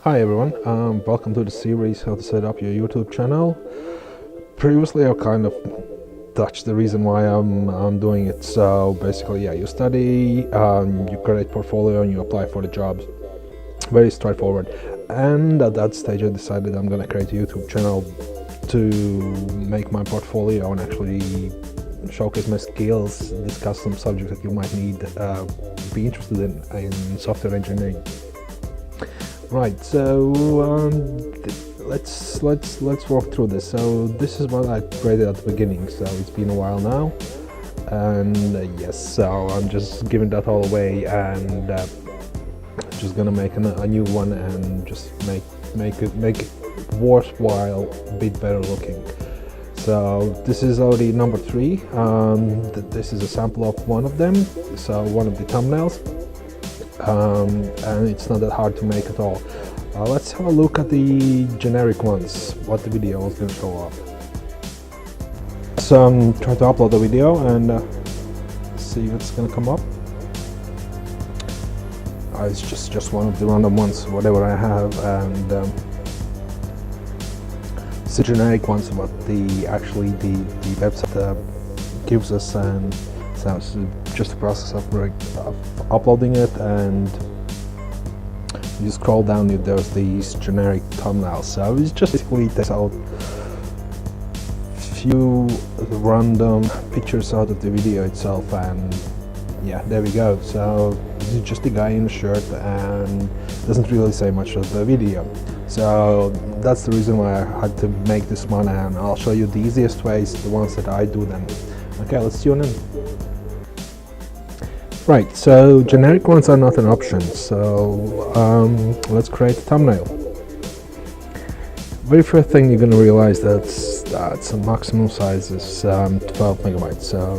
Hi everyone, welcome to the series how to set up your YouTube channel. Previously I kind of touched the reason why I'm doing it. So basically, yeah, you study, you create portfolio and you apply for the jobs. Very straightforward. And at that stage I decided I'm gonna create a YouTube channel to make my portfolio and actually showcase my skills, discuss some subjects that you might need, be interested in software engineering. Right, so let's walk through this. So this is what I created at the beginning. So it's been a while now, and yes, so I'm just giving that all away and just gonna make a new one and just make it worthwhile, a bit better looking. So this is already number 3. This is a sample of one of them. So one of the thumbnails. And it's not that hard to make at all. Let's have a look at the generic ones, what the video is going to show up. So I'm trying to upload the video and see what's going to come up. It's just one of the random ones, whatever I have, and it's the generic ones, what the website gives us, and so it's just the process of uploading it, and you scroll down, there's these generic thumbnails. So it's just basically takes out few random pictures out of the video itself, and yeah, there we go. So this is just a guy in a shirt and doesn't really say much of the video. So that's the reason why I had to make this one, and I'll show you the easiest ways, the ones that I do them. Okay, let's tune in. Right, so generic ones are not an option, so let's create a thumbnail. Very first thing you're going to realize that the maximum size is 12 megabytes, so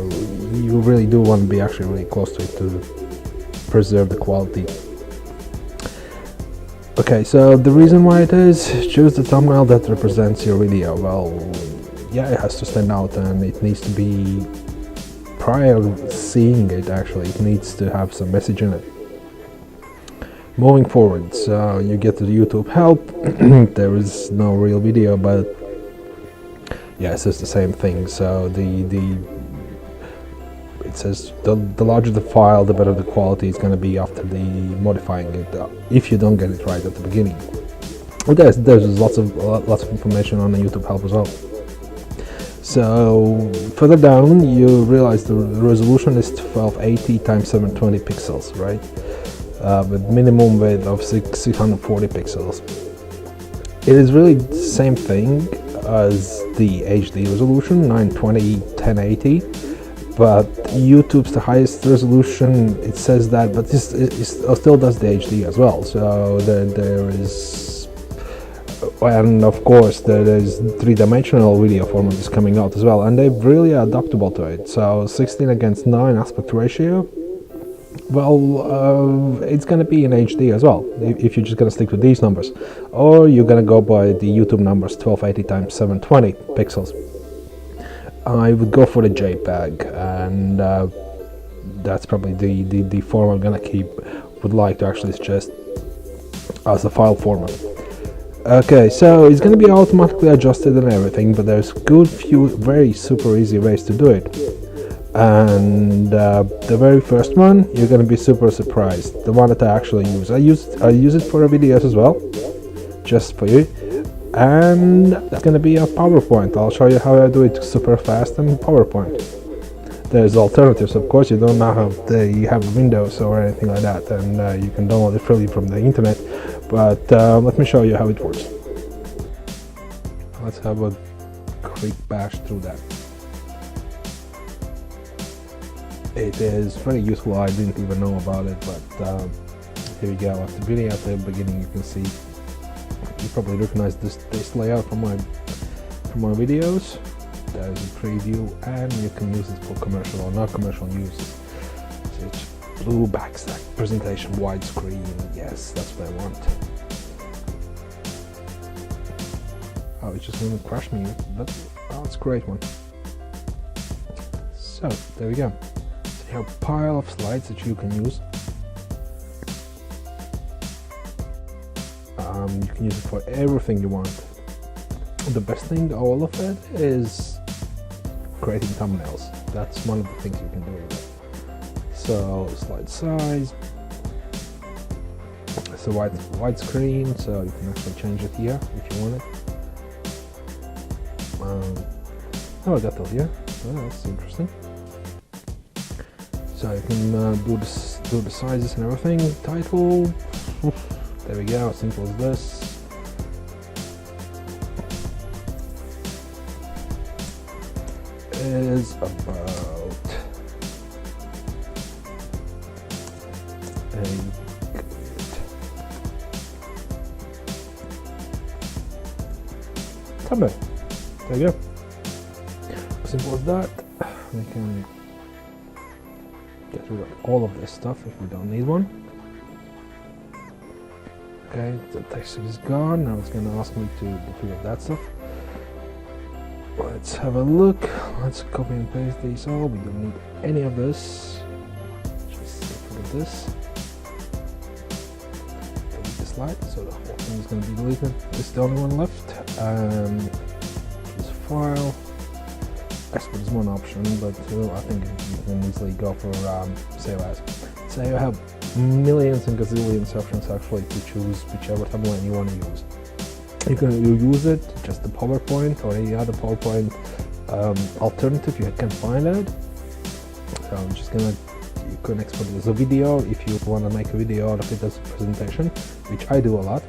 you really do want to be actually really close to it to preserve the quality. Okay, so the reason why it is, choose the thumbnail that represents your video. Well, yeah, it has to stand out and it needs to be, prior seeing it, actually it needs to have some message in it. Moving forward, so you get to the YouTube help. There is no real video, but yeah, it says the same thing. So it says the larger the file, the better the quality is going to be after the modifying it, if you don't get it right at the beginning. But there's lots of information on the YouTube help as well. So further down you realize the resolution is 1280 x 720 pixels, right? With minimum width of 640 pixels. It is really the same thing as the HD resolution, 920 1080, but YouTube's the highest resolution, it says that, but this still does the HD as well. So there is, and of course there is 3-dimensional video format is coming out as well, and they're really adaptable to it. So 16:9 aspect ratio, well, it's going to be in HD as well, if you're just going to stick to these numbers, or you're going to go by the YouTube numbers, 1280 x 720 pixels. I would go for the JPEG, and that's probably the form I'm going to keep, would like to actually suggest as a file format. Okay, so it's going to be automatically adjusted and everything, but there's few very super easy ways to do it. And the very first one, you're going to be super surprised. The one that I actually use, I use it for videos as well, just for you. And that's going to be a PowerPoint. I'll show you how I do it super fast in PowerPoint. There's alternatives, of course. You don't have Windows or anything like that, and you can download it freely from the internet. But let me show you how it works. Let's have a quick bash through that. It is very useful. I didn't even know about it, but here we go. At the video at the beginning, you can see, you probably recognize this layout from my videos. There is a preview, and you can use it for commercial or not commercial use. So it's blue backstack presentation, widescreen. Yes, that's what I want. Oh, it's just going to crash me, but oh, it's a great one. So there we go. So you have a pile of slides that you can use. You can use it for everything you want. The best thing, all of it, is creating thumbnails. That's one of the things you can do with it. So slide size, it's a wide screen, so you can actually change it here if you want it. I got it here. Oh, that's interesting. So you can do the sizes and everything. Title, there we go, simple as this. Is about a thumbnail. There you go. Simple as that. We can get rid of all of this stuff if we don't need one. Okay, the text is gone. Now it's going to ask me to get rid of that stuff. Let's have a look. Let's copy and paste these all. We don't need any of this. Just get rid of this. Delete the slide, so the whole thing is going to be deleted. This is the only one left. This file. Export is one option, but I think you can easily go for save as. So you have millions and gazillions options actually to choose whichever thumbnail you want to use. You can use it just the PowerPoint or any other PowerPoint alternative you can find it. So I'm just you can export it as a video if you want to make a video out of it as a presentation, which I do a lot.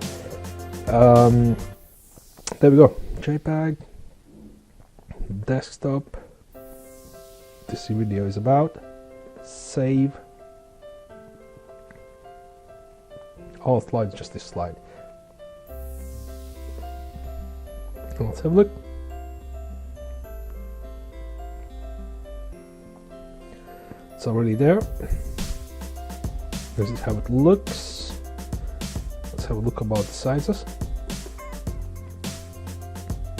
There we go. JPEG, desktop. This video is about. Save. All slides, just this slide. Let's have a look. It's already there. This is how it looks. Let's have a look about the sizes.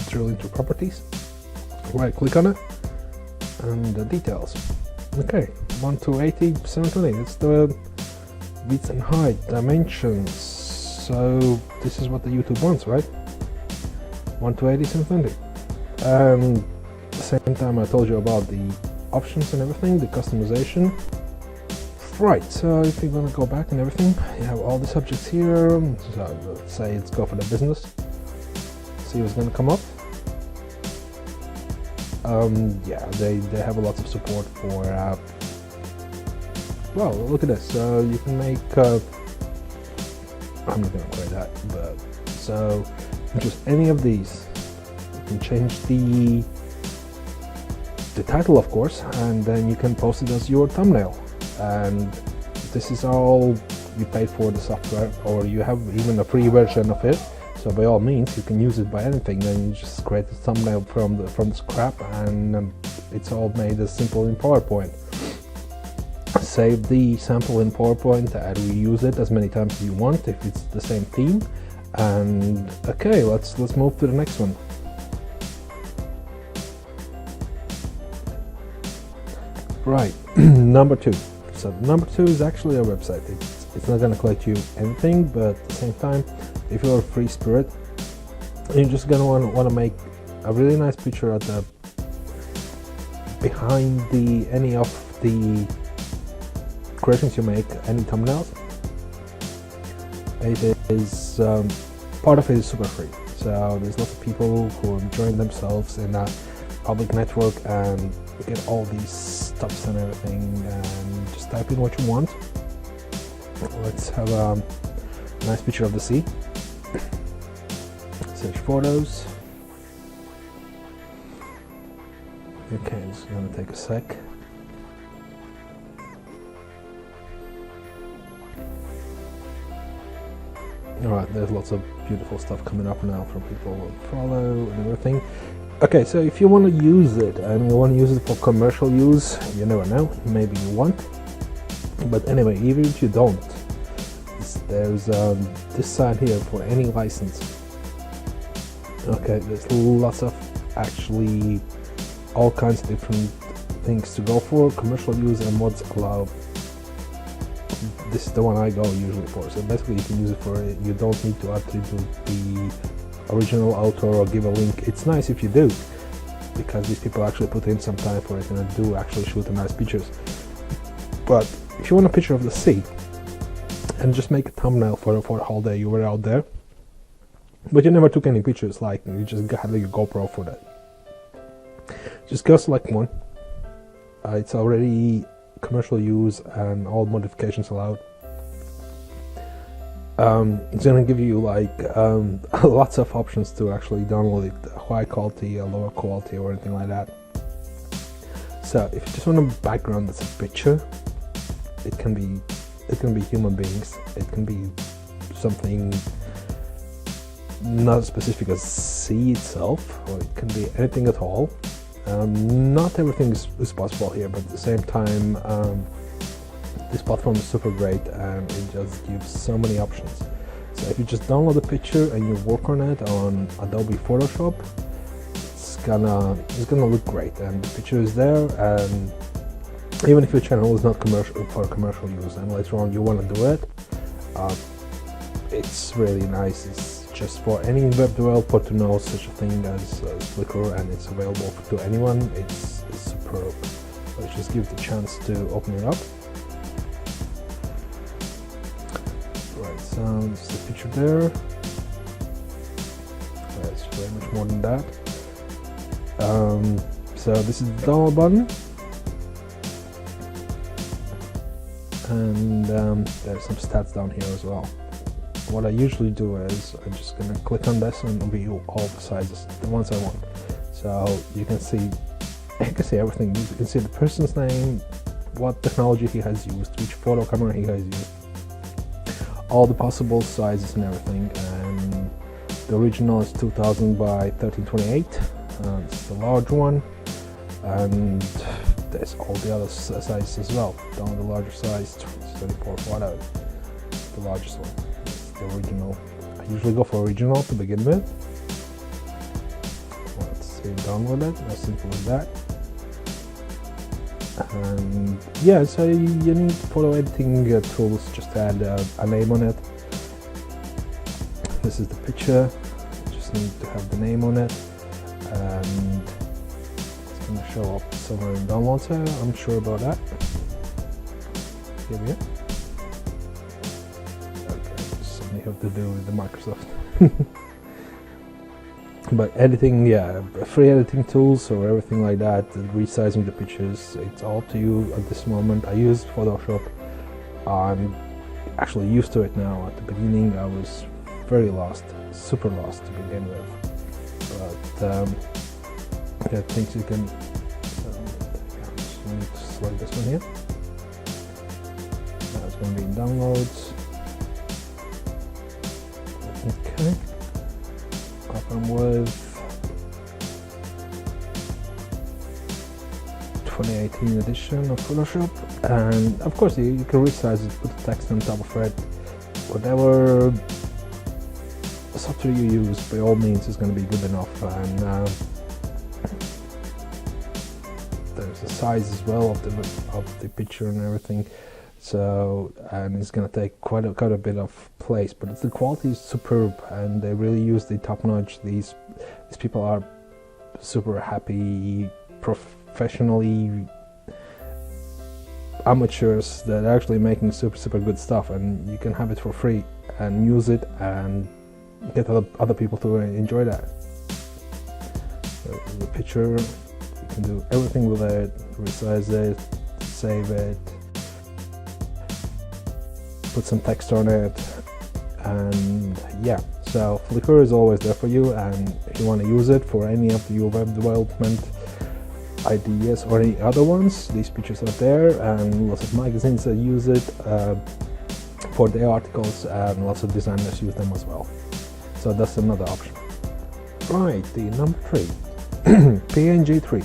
Drill into properties. Right click on it. And the details. Okay, 1 to 80, 720. It's the width and height, dimensions. So this is what the YouTube wants, right? 1 to 80, 720. And at the same time I told you about the options and everything, the customization. Right, so if you're gonna go back and everything, you have all the subjects here. So let's say let's go for the business. See what's gonna come up. Yeah, they have a lot of support for well, look at this. So you can make I'm not gonna create that, but so just any of these. You can change the title, of course, and then you can post it as your thumbnail. And this is all you paid for the software, or you have even a free version of it. So by all means, you can use it by anything. Then you just create a thumbnail from the scrap, and it's all made as simple in PowerPoint. Save the sample in PowerPoint and reuse it as many times as you want if it's the same theme. And okay, let's move to the next one. Right, number 2. So number 2 is actually a website. It's not going to collect you anything, but at the same time, if you're a free spirit, you're just going to want to make a really nice picture at the behind any of the creations you make, any thumbnails. It is part of it is super free. So there's lots of people who join themselves in a public network and get all these stuffs and everything, and just type in what you want. Let's have a nice picture of the sea. Search photos. Okay, it's gonna take a sec. Alright, there's lots of beautiful stuff coming up now from people who follow and everything. Okay, so if you want to use it and you want to use it for commercial use, you never know, maybe you want. But anyway, even if you don't, there's this side here for any license. Okay, there's lots of actually all kinds of different things to go for. Commercial use and mods allow this is the one I go usually for. So basically you can use it for it. You don't need to attribute the original author or give a link. It's nice if you do, because these people actually put in some time for it and do actually shoot nice pictures. But if you want a picture of the sea and just make a thumbnail for the whole day you were out there, but you never took any pictures, like you just had like a GoPro for that, just go select one. It's already commercial use and all modifications allowed. It's gonna give you like lots of options to actually download it, high quality, lower quality, or anything like that. So if you just want a background that's a picture, it can be human beings, it can be something not as specific as sea itself, or it can be anything at all. Not everything is possible here, but at the same time, this platform is super great and it just gives so many options. So if you just download a picture and you work on it on Adobe Photoshop, it's gonna look great, and the picture is there. And even if your channel is not for commercial use and later on you want to do it, it's really nice. It's just for any web developer to know such a thing as Flickr, and it's available to anyone. It's superb. Let's just give it a chance to open it up. Right, so this is the picture there. It's very much more than that. So this is the download button, and there's some stats down here as well. What I usually do is I'm just gonna click on this and view all the sizes, the ones I want. So you can see everything. You can see the person's name, what technology he has used, which photo camera he has used, all the possible sizes and everything. And the original is 2000 by 1328. It's the large one, and there's all the other sizes as well. Down the larger size, 34, whatever, the largest one. The original. I usually go for original to begin with. Let's see, download it, as simple as that. And yeah, so you need photo editing tools, just add a name on it. This is the picture, just need to have the name on it, and it's going to show up somewhere in downloads. So I'm sure about that. Here we go. Have to do with the Microsoft. But editing, yeah, free editing tools or everything like that, resizing the pictures, it's all up to you at this moment. I use Photoshop. I'm actually used to it now. At the beginning I was very lost, super lost to begin with, but there are things you can just need to select this one here. Now it's going to be in downloads. Okay, open with 2018 edition of Photoshop, and of course you can resize it, put the text on top of it. Whatever software you use, by all means, is going to be good enough. And there's the size as well of the picture and everything. So, and it's going to take quite a bit of place, but the quality is superb, and they really use the top notch. These people are super happy, professionally amateurs that are actually making super good stuff, and you can have it for free and use it and get other people to enjoy that. So the picture, you can do everything with it, resize it, save it, put some text on it, and yeah. So Flickr is always there for you, and if you want to use it for any of your web development ideas or any other ones, these pictures are there, and lots of magazines that use it for their articles, and lots of designers use them as well. So that's another option. Right, the number 3, PNG3.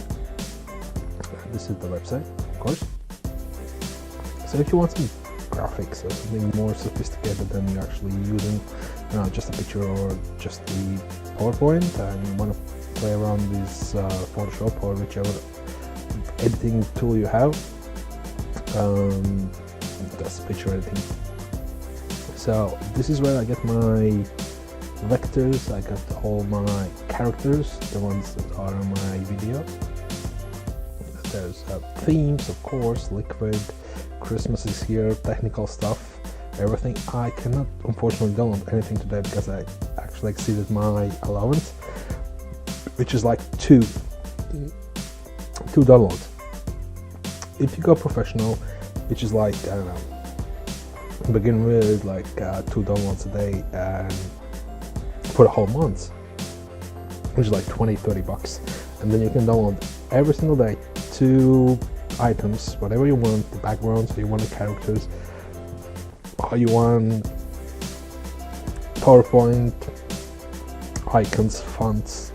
This is the website, of course. So if you want some graphics or something more sophisticated than you're actually using just a picture or just the PowerPoint, and you want to play around with Photoshop or whichever editing tool you have, does picture editing. So this is where I get my vectors, I got all my characters, the ones that are on my video. There's themes, of course, liquid, Christmas is here, technical stuff, everything. I cannot unfortunately download anything today because I actually exceeded my allowance, which is like two downloads. If you go professional, which is like, I don't know, begin with like 2 downloads a day and for a whole month, which is like 20-30 bucks, and then you can download every single day 2 items, whatever you want, the backgrounds, you want the characters, or you want PowerPoint, icons, fonts,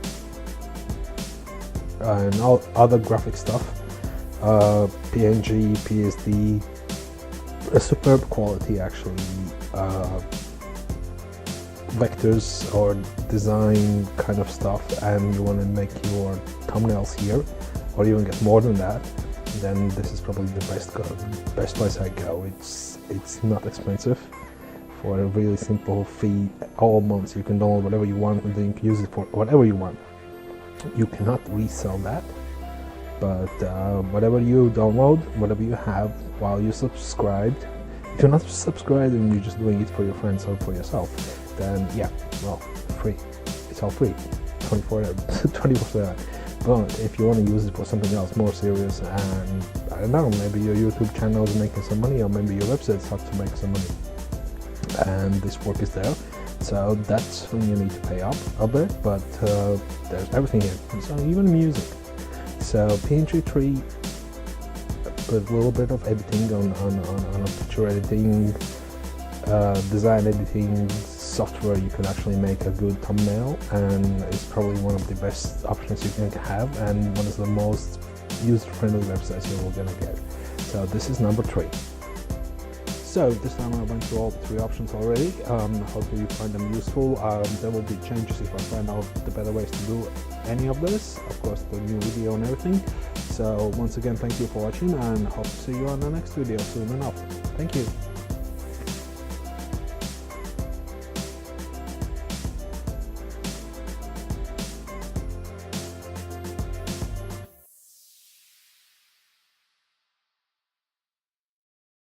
and all other graphic stuff, PNG, PSD, a superb quality actually, vectors or design kind of stuff, and you want to make your thumbnails here, or even get more than that, then this is probably the best place I go. It's not expensive. For a really simple fee, all months you can download whatever you want, and then you can use it for whatever you want. You cannot resell that, but whatever you download, whatever you have while you subscribed, if you're not subscribed and you're just doing it for your friends or for yourself, then yeah, well, free. It's all free, 24/7. But if you want to use it for something else more serious, and I don't know, maybe your YouTube channel is making some money, or maybe your website starts to make some money, and this work is there, so that's when you need to pay up a bit, but there's everything here, so even music. So PNG tree with a little bit of editing on a picture editing, design editing software, you can actually make a good thumbnail, and it's probably one of the best options you can have, and one of the most user-friendly websites you're gonna get. So this is number 3. So this time I went through all 3 options already. Hopefully you find them useful. There will be changes if I find out the better ways to do any of this, of course the new video and everything. So once again, thank you for watching, and hope to see you on the next video soon enough. Thank you.